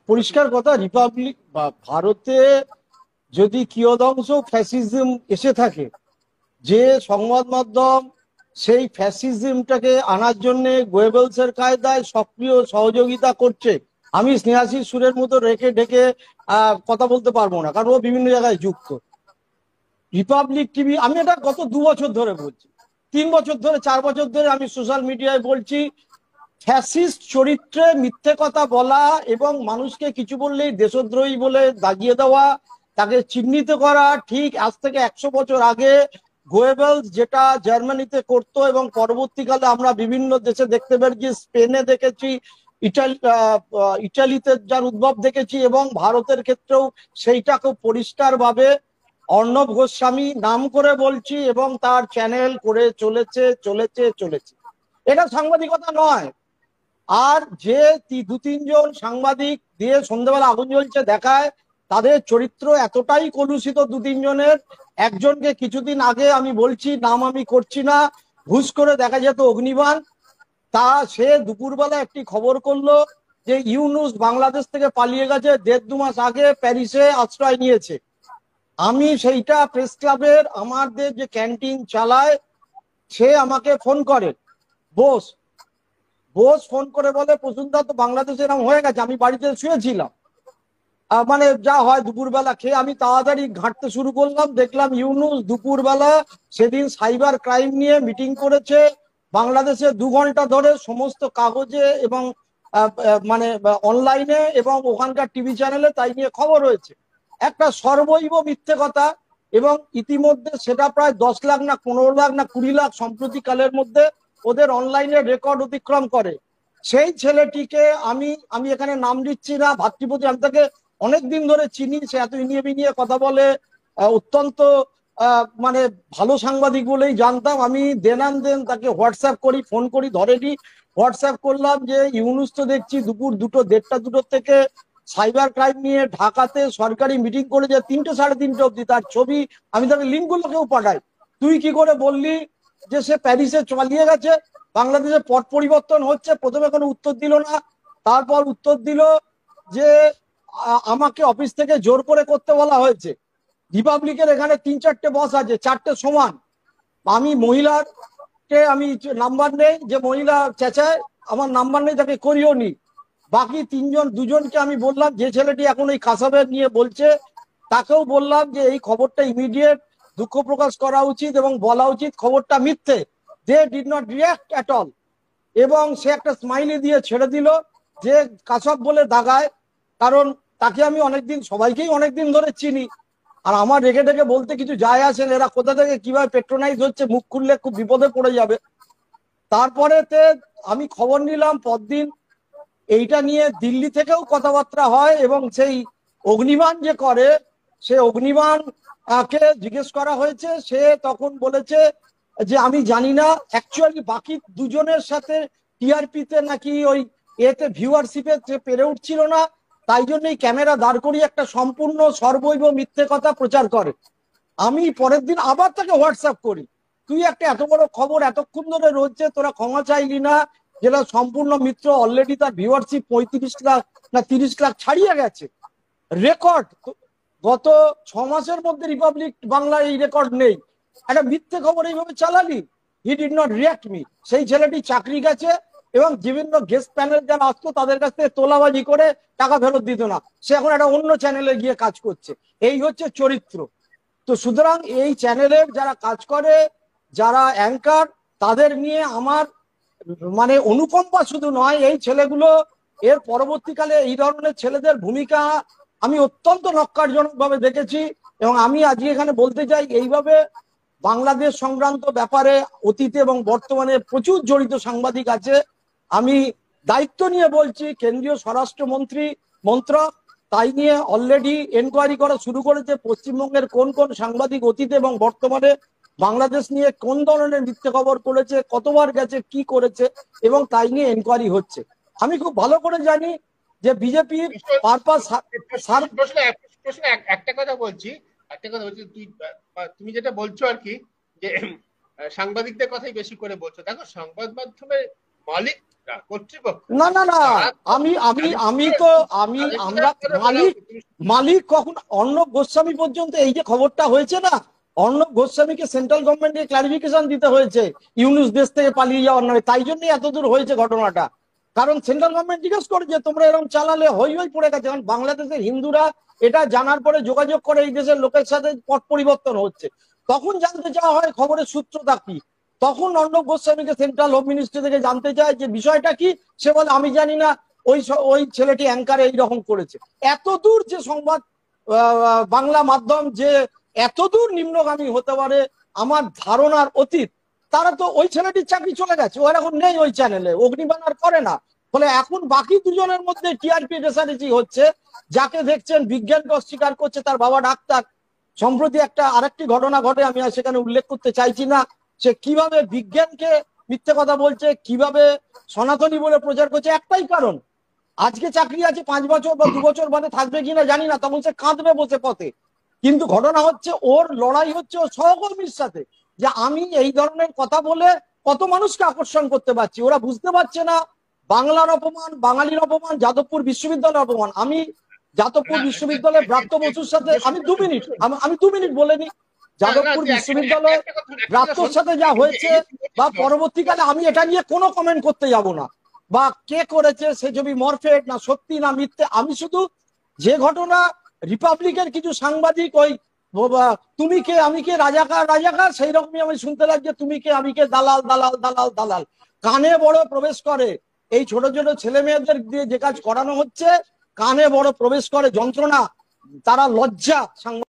পরিষ্কার কথা, রিপাবলিক বা ভারতে যদি কিয়দংশ ফ্যাসিজম এসে থাকে, যে সংবাদ মাধ্যম সেই ফ্যাসিজমটাকে আনার জন্য গোয়েবলসের কায়দায় সক্রিয় সহযোগিতা করছে, আমি স্নেহাশিস সুরের মতো রেখে ঢেকে কথা বলতে পারবো না, কারণ ও বিভিন্ন জায়গায় যুক্ত। রিপাবলিক টিভি, আমি এটা গত 2 বছর ধরে বলছি, 3 বছর ধরে, 4 বছর ধরে আমি সোশ্যাল মিডিয়ায় বলছি, ফ্যাসিস্ট চরিত্রে মিথ্যে কথা বলা এবং মানুষকে কিছু বললেই দেশদ্রোহী বলে দাগিয়ে দেওয়া, তাকে চিহ্নিত করা, ঠিক আজ থেকে 100 বছর আগে গোয়েবলস যেটা জার্মানিতে করতো এবং পরবর্তীকালে আমরা বিভিন্ন দেশে দেখতে পেরেছি, স্পেনে দেখেছি, ইটালিতে যার উদ্ভব দেখেছি, এবং ভারতের ক্ষেত্রেও সেইটা খুব পরিষ্কারভাবে অর্ণব গোস্বামী নাম করে বলছি, এবং তার চ্যানেল করে চলেছে চলেছে চলেছে। এটা সাংবাদিকতা নয়। আর যে 2-3 জন সাংবাদিক দিয়ে সন্ধ্যাবেলা আগুন জ্বলছে দেখায়, তাদের চরিত্র এতটাই কলুষিত, 2-3 জনের। একজনকে কিছুদিন আগে, আমি বলছি নাম আমি করছি না, ঘুষ করে দেখা যেত অগ্নিবাণ, তা সে দুপুরবেলা একটি খবর করলো যে ইউনূস বাংলাদেশ থেকে পালিয়ে গেছে, 1.5-2 মাস আগে প্যারিসে আশ্রয় নিয়েছে। আমি সেইটা প্রেস ক্লাবের আমাদের যে ক্যান্টিন চালায়, সে আমাকে ফোন করে, বোস বোস ফোন করে বলে, প্রসূনদা তো বাংলাদেশে এরকম হয়ে গেছে। আমি বাড়িতে শুয়েছিলাম, মানে যা হয় দুপুরবেলা খেয়ে আমি তাড়াতাড়ি ঘাঁটতে শুরু করলাম, দেখলাম ইউনূস দুপুরবেলা সেদিন সাইবার ক্রাইম নিয়ে মিটিং করেছে বাংলাদেশে 2 ঘন্টা ধরে, সমস্ত কাগজে এবং মানে অনলাইনে এবং ওখানকার টিভি চ্যানেলে তাই নিয়ে খবর হয়েছে। একটা সর্বৈব মিথ্যে কথা। এবং ইতিমধ্যে সেটা প্রায় 10 লাখ না 15 লাখ না 20 লাখ সম্প্রতিকালের মধ্যে ওদের অনলাইনে রেকর্ড অতিক্রম করে। সেই ছেলেটিকে আমি এখানে নাম দিচ্ছি না, ভাতৃপ্রতি, আমি তাকে অনেকদিন ধরে চিনি, সে এত ইনিয়ে বিনিয়ে কথা বলে, অত্যন্ত মানে ভালো সাংবাদিক বলেই জানতাম। আমি দেন তাকে হোয়াটসঅ্যাপ করি, ফোন করি, ধরেনি। হোয়াটসঅ্যাপ করলাম যে ইউনূস তো দেখছি দুপুর 2টো 1:30-2টোর থেকে সাইবার ক্রাইম নিয়ে ঢাকাতে সরকারি মিটিং করে যে 3টে-3:30 অব্দি, তার ছবি আমি তাকে লিঙ্কগুলোকেও পাঠাই। তুই কি করে বললি যে সে প্যারিসে চালিয়ে গেছে, বাংলাদেশে পট পরিবর্তন হচ্ছে? প্রথমে কোনো উত্তর দিল না, তারপর উত্তর দিল যে আমাকে অফিস থেকে জোর করে করতে বলা হয়েছে। রিপাবলিকের এখানে 3-4টে বস আছে, 4টে সমান। আমি মহিলাকে আমি নাম্বার নেই, যে মহিলা চেঁচায় আমার নাম্বার নেই, তাকে করিও নি। বাকি 2জনকে আমি বললাম, যে ছেলেটি এখন এই কাসাবের নিয়ে বলছে তাকেও বললাম যে এই খবরটা ইমিডিয়েট দুঃখ প্রকাশ করা উচিত এবং বলা উচিত খবরটা মিথ্যে। They did not react at all. এবং সে একটা স্মাইলি দিয়ে ছেড়ে দিল, যে কাসাব বলে দাগায়। কারণ তাকে আমি অনেকদিন, সবাইকেই অনেকদিন ধরে চিনি, আর আমার রেখে ঢেকে বলতে কিছু যায় আসে না, এরা কোথা থেকে কিভাবে পেট্রোনাইজ হচ্ছে মুখ খুললে খুব বিপদে পড়ে যাবে। তারপরে আমি খবর নিলাম পরদিন এইটা নিয়ে দিল্লি থেকেও কথাবার্তা হয়, এবং সেই অগ্নিবাণ যে করে, সে অগ্নিবাণ কে জিজ্ঞেস করা হয়েছে, সে তখন বলেছে যে আমি জানি না। অ্যাকচুয়ালি বাকি 2জনের সাথে টিআরপিতে নাকি ওই এতে ভিউয়ারশিপে পেরে উঠছিল না, তাই জন্যই ক্যামেরা দাঁড় করিয়ে একটা সম্পূর্ণ সর্বৈব মিথ্যে কথা প্রচার করে। আমি পরের দিন আবার তাকে হোয়াটসঅ্যাপ করি, তুই একটা এত বড় খবর এতক্ষণ ধরে রয়েছে, তোরা ক্ষমা চাইলি না, যেটা সম্পূর্ণ মিথ্য। অলরেডি তার ভিউয়ারশিপ 35 লাখ না 30 লাখ ছাড়িয়ে গেছে। রেকর্ড গত 6 মাসের মধ্যে রিপাবলিক বাংলা এই রেকর্ড নেই। একটা মিথ্যে খবর এইভাবে চালালি। He did not react me. সেই ছেলেটি চাকরি গেছে, এবং বিভিন্ন গেস্ট প্যানেল যারা আসতো তাদের কাছ থেকে তোলাবাজি করে টাকা ফেরত দিত না, সে এখন একটা অন্য চ্যানেলে গিয়ে কাজ করছে। এই হচ্ছে চরিত্র। তো সুতরাং এই চ্যানেলের যারা কাজ করে, যারা অ্যাঙ্কার, তাদের নিয়ে আমার মানে অনুকম্পা শুধু নয়, এই ছেলেগুলো এর পরবর্তীকালে এই ধরনের ছেলেদের ভূমিকা আমি অত্যন্ত নক্কারজনক ভাবে দেখেছি। এবং আমি আজকে এখানে বলতে চাই, এইভাবে বাংলাদেশ সংক্রান্ত ব্যাপারে অতীতে এবং বর্তমানে প্রচুর জড়িত সাংবাদিক আছে। আমি দায়িত্ব নিয়ে বলছি, কেন্দ্রীয় স্বরাষ্ট্রমন্ত্রী মন্ত্রক তাই নিয়ে অলরেডি এনকোয়ারি করা শুরু করেছে, পশ্চিমবঙ্গের কোন কোন সাংবাদিক অতীতে এবং বর্তমানে বাংলাদেশ নিয়ে কোন ধরনের মিথ্যে খবর করেছে, কতবার গেছে, কি করেছে, এবং তাই নিয়ে এনকোয়ারি হচ্ছে। আমি খুব ভালো করে জানি যে বিজেপির পারপাস। একটা কথা বলছি, তুমি যেটা বলছো আর কি, যে সাংবাদিকদের কথাই বেশি করে বলছো। দেখো, সংবাদ মাধ্যমের মালিক কর্তৃপক্ষ। না না না, আমি আমি আমি তো আমি আমরা মালিক মালিক কখন অর্ণব গোস্বামী পর্যন্ত এই যে খবরটা হয়েছে না, অর্ণব গোস্বামীকে সেন্ট্রাল গভর্নমেন্টকে ক্লারিফিকেশন দিতে হয়েছে ইউনুস দেশ থেকে পালিয়ে যাওয়ার নয়, তাই জন্যই এতদূর হয়েছে ঘটনাটা। কারণ সেন্ট্রাল গভর্নমেন্ট জিজ্ঞেস করে যে তোমরা এরকম চালালে হই হই পড়ে গেছে, কারণ বাংলাদেশের হিন্দুরা এটা জানার পরে যোগাযোগ করে এই দেশের লোকের সাথে পট পরিবর্তন হচ্ছে, তখন জানতে চাওয়া হয় খবরের সূত্রটা কি। তখন অর্ণব গোস্বামীকে সেন্ট্রাল হোম মিনিস্ট্রি থেকে জানতে চায় যে বিষয়টা কি, সে বলে আমি জানি না, ওই ছেলেটি অ্যাঙ্কারে এইরকম করেছে। এত দূর যে সংবাদ বাংলা মাধ্যম যে এত দূর নিম্নগামী হতে পারে আমার ধারণার অতীত। তারা তো ওই ছেলেটির চাকরি চলে গেছে, ও এখন নেই ওই চ্যানেলে, অগ্নিবাণ আর করে না। ফলে এখন বাকি দুজনের মধ্যে টিআরপি রেসারেসি হচ্ছে। যাকে দেখছেন বিজ্ঞানকে অস্বীকার করছে, তার বাবা ডাক্তার। সম্প্রতি একটা আরেকটি ঘটনা ঘটে, আমি আর সেখানে উল্লেখ করতে চাইছি না, সে কিভাবে বিজ্ঞানকে মিথ্যে কথা বলছে, কিভাবে সনাতনী বলে প্রচার করছে। একটাই কারণ, আজকে চাকরি আছে, 5 বছর বা 2 বছর বাদে থাকবে কিনা জানি না, তখন সে কাঁদবে বসে পথে। কিন্তু ঘটনা হচ্ছে ওর লড়াই হচ্ছে ওর সহকর্মীর সাথে, যে আমি এই ধরনের কথা বলে কত মানুষকে আকর্ষণ করতে পারছি। ওরা বুঝতে পারছে না বাংলার অপমান, বাঙালির অপমান, যাদবপুর বিশ্ববিদ্যালয়ের অপমান। আমি যাদবপুর বিশ্ববিদ্যালয়ের ব্রাত্য বসুর সাথে আমি 2 মিনিট বলে নি, যাদবপুর বিশ্ববিদ্যালয় ব্রাত্যর সাথে যা হয়েছে বা পরবর্তীকালে, আমি এটা নিয়ে কোনো কমেন্ট করতে যাব না, বা কে করেছে সে ছবি মরফেট না সত্যি না মিথ্যে। আমি শুধু যে ঘটনা রিপাবলিকের কিছু সাংবাদিক ওই তুমি কে আমি কে রাজাকার রাজাকার সেই রকমই আমি শুনতে লাগছে, তুমি কে আমি কে দালাল দালাল দালাল দালাল, কানে বড় প্রবেশ করে। এই ছোট ছোট ছেলে মেয়েদের দিয়ে যে কাজ করানো হচ্ছে, কানে বড় প্রবেশ করে যন্ত্রণা, তারা লজ্জা।